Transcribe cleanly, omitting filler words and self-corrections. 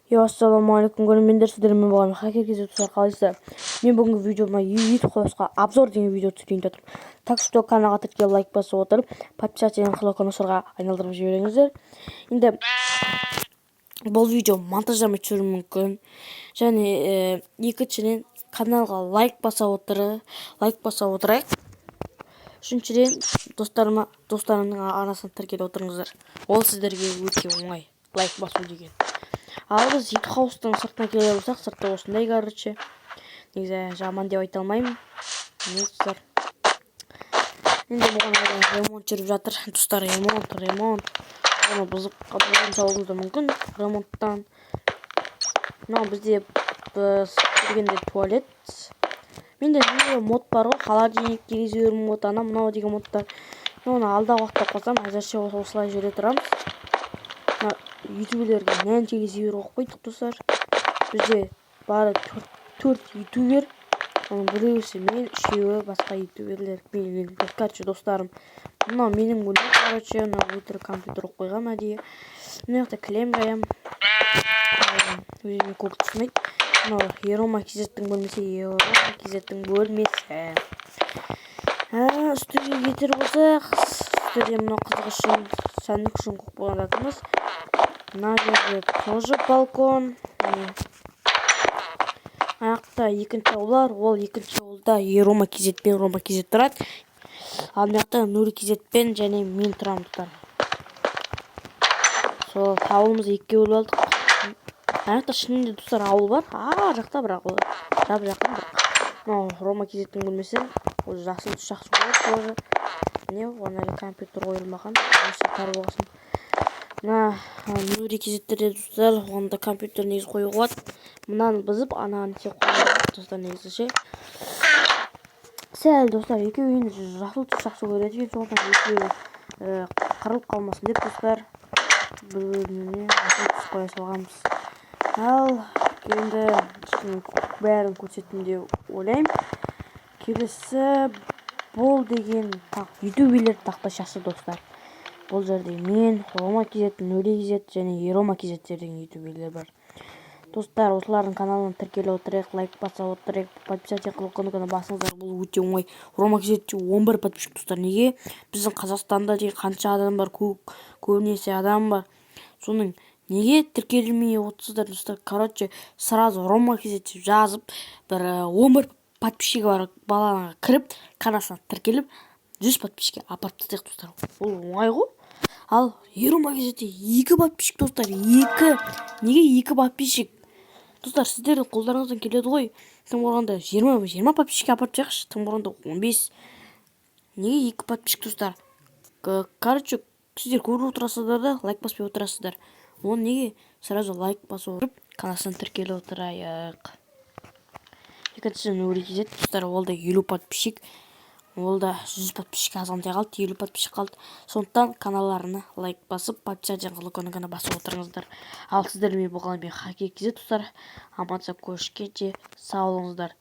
Ассалаумағалейкум, көрермендер, сіздермен болған хакерге тұсар қалайсыздар. Мен бүгінгі видеома YouTube қоясқа обзор деген видео түсірейін деп отырмын. Так что каналға тіркеліп лайк басып отырып, подписаться және қолқанышарға айналдырып жіберіңіздер. Енді бұл видео монтаждамай түсіру мүмкін. Және екіншіден каналға лайк баса отырайық. Үшіншіден достарымның арасына тіркеліп отырыңыздар. Ол сіздерге өте оңай, лайк басу деген. Ал біз YouTube хаустың сыртына келер болсақ, сыртта осындай, короче. Негізі жаман деп айта алмаймын. Достар. Енді бұған ремонт жүріп жатыр. Достар, ремонт. Оны бұзып қалуымыз да мүмкін ремонттан. Мынау бізде келгенде туалет. Менде мод бар ғой, холодильник телевизор мод, мынау деген модтар. Оны алдағы уақытта қосам, әзірше осылай жүре тұрамыз. Ютуберлерге нән телевизор қойдық, достар. Бізде бары 4 ютубер. Оның біреусі мен, үшеуі басқа ютуберлер. Короче, достарым. Мынау менің бөлім, короче, мынау өтірік компьютер қойғам әдейі. Мына жақта кілем жаям. Өзіме көп түсінмейді. Мынау Ерома Кизеттің бөлмесі. Үстіге кетер болсақ, үстіде мынау қызық үшін, сәндік үшін көп болған жатырмыз. Мына жерде тоже балкон. Аяқта екінші аулар, ол екінші аулда Ерома Кизет пен Рома Кизет тұрады. Ал мына Нури Кизет пен және мен тұрам тұтар. Сол ауылымыз екі аул алдық. Аяқта шынында достар ауыл бар. Жақта бірақ ол жақын бірақ. Рома Кизеттің бөлмесі. Ол жақсы болады. Не, оған компьютер қойылмаған. Осы тар болғасын. Нури Кизеттерде достар, оғанда компьютер негіз қою қуат. Мұнаны бұзып, ананы тек қойылады достар негізіше. Сәл достар, екеуін жақсы көреді екен, соғынан екеуі қырылып қалмасын деп достар. Бір-біріне жақсы қоя салғанбыз. Ал, енді бәрін көрсеттім деп ойлаймын. Келесі бұл деген ютуберлер тақташасы достар. Бұл жерде мен, Рома Кизет, Нури Кизет және Ерома Кизеттер деген ютуберлер бар. Достар, осылардың каналына тіркеліп отырайық, лайк баса отырайық, подписаться қылып басыңыздар, бұл өте оңай. Рома Кизетте 11 подписчик достар. Неге? Біздің Қазақстанда деген қанша адам бар, көбінесе адам бар. Соның неге тіркелмей отырсыздар достар? Короче, сразу Рома Кизетте жазып, бір 11 подписчигі бар балаға кіріп, каналына тіркеліп, 100 подписчикке апарып тастайық достар. Бұл оңай ғой. Ал Ерома Кизетте 2 подписчик достар. 2. Неге 2 подписчик? Достар, сіздердің қолдарыңыздан келеді ғой. Тым болғанда 20 подписчикке апарып тастайықшы. Тым болғанда 15. Неге 2 подписчик достар? Короче, сіздер көріп отырасыздар да, лайк баспай отырасыздар. Оны неге сразу лайк басып отырып, каналына тіркеліп отырайық. Екіншісі Нури Кизет достар, ол да 50 подписчик. Ол да 100 подписчикке азғантай қалды, 50 подписчик қалды. Сондықтан каналдарына лайк басып, подписаться қолқанына басып отырыңыздар. Ал сіздермен болған мен хакер Кизет достар. Аман сау, көрішкенше сау болыңыздар.